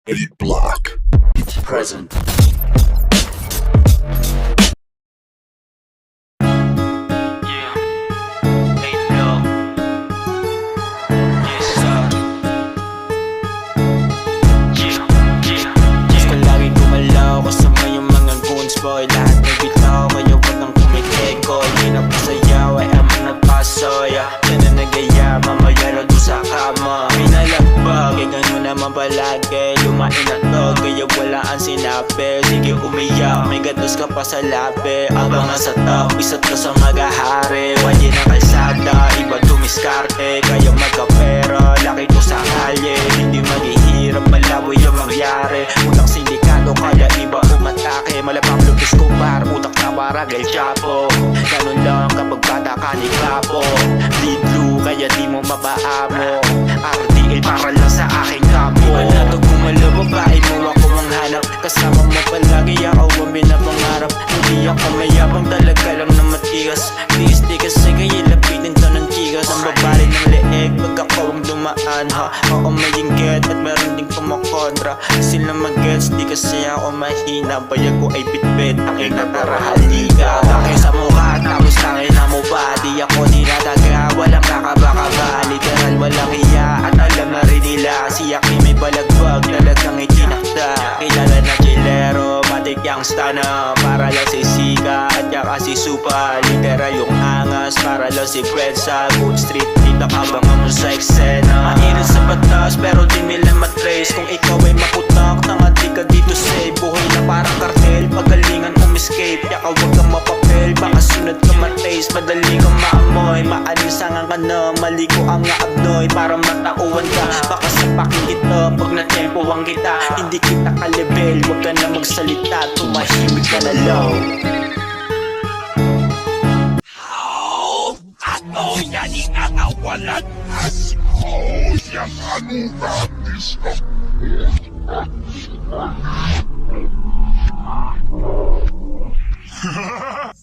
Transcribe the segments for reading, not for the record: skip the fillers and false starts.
Beat Block present. Boy, lahat may bitaw, kaya wag nang kumiteko. Hindi na pasayaw, ay ama nagpasoya. Yan na nagaya, mamaya na doon sa kama. Pinalagbag, eh gano'n naman palagi. Lumain na to, kaya wala ang sinabi. Sige umiyak, may gatos ka pa sa labi. Abangan sa top, isa't ka sa magahari. Wali na kalsada, iba dumiskarte. Kaya magkapera, laki to sa kalye. Hindi maghihirap, malabo yung mangyari. Unang sindikato, kaya iba umatake. Malapang lupis ko par, utak na para El Chapo. Ganun lang kapag bata ka ni Capo. Bleed blue, kaya di mo mapaamo. RTL para lang sa aking kapo. Di ba na to gumalaw, babae mo ako ang hanap. Kasama mo palagi, ako ang binapangarap. Hindi ako mayabang, talaga lang na matigas. Please di kasi kaya lapitin to ng tigas. Ang babali ng leeg, pag ako ang dumaan ha. Oo may inggit at meron ding kumakontra. Sila mag-gets, di kasi ako mahina. Bayag ko ay bitbit, aking natarahaliga. Takay sa mukha, tapos tangin na mo ba? Di ako dinadaga, walang kakabakaba. Literal walang iya, at alam na rin nila. Si Aki may balagbag, talagang itinakda. Kilala na chilero, matik yang stana. Para lang si Sika, at yaka si Supa. Literal yung angas, para lang si Fred sa Good Street. Dito kabangan mo sa eksena. Mainit sa batas, pero di nila matrace. Kung ikaw ay maputak, tanga di ka dito safe. Buhay na parang kartel, pagalingan escape. Yaka wag kang mapapel, baka sunod ka mataste. Madali kang maamoy, maalinsangan ka na. Maligo ang abnoy, para matauhan ka. Baka sapakin kita, pag natempohan kita. Hindi kita ka-level, wag ka na magsalita. Tumahimik ka na lang. Ano yan inangawalan? Ano yan anong nabis ka?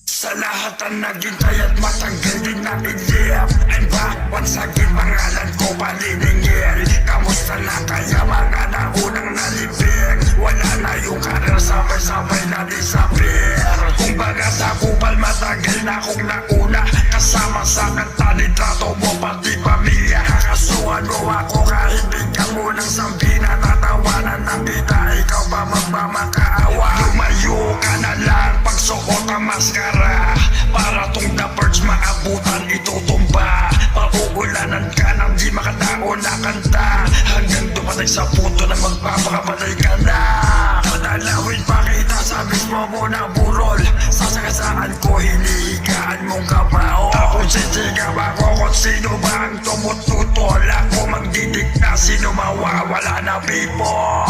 Sa lahat ang naghintay at matanggal din na iyak. I'm back once again, pangalan ko paniningil. Kamusta na kaya mga naunang nalibig? Wala na yung karir, sabay-sabay na disappear. Kung baga sa kupal, matagal na kong nauna. Kasama sa kanta, litrato mo pati pamilya. Kakasuhan mo ako kahit di ka munang sampina. Tatawanan na kita, ikaw ba magmamakaawa? Lumayo ka na lang, pagsuot ang maskara. Para tong the birds maabutan, itutumba. Paugulanan ka nang di makataon na kanta. Hanggang dumating sa punto na magpapakamatay ka na. Padalawin pa kita sa mismo mo na burol. Sasagasaan ko, hinihigaan mong kapao. Tapos sisigaw ako kung sino ba ang tumututol. Ako magdidikta, sino mawawala na people.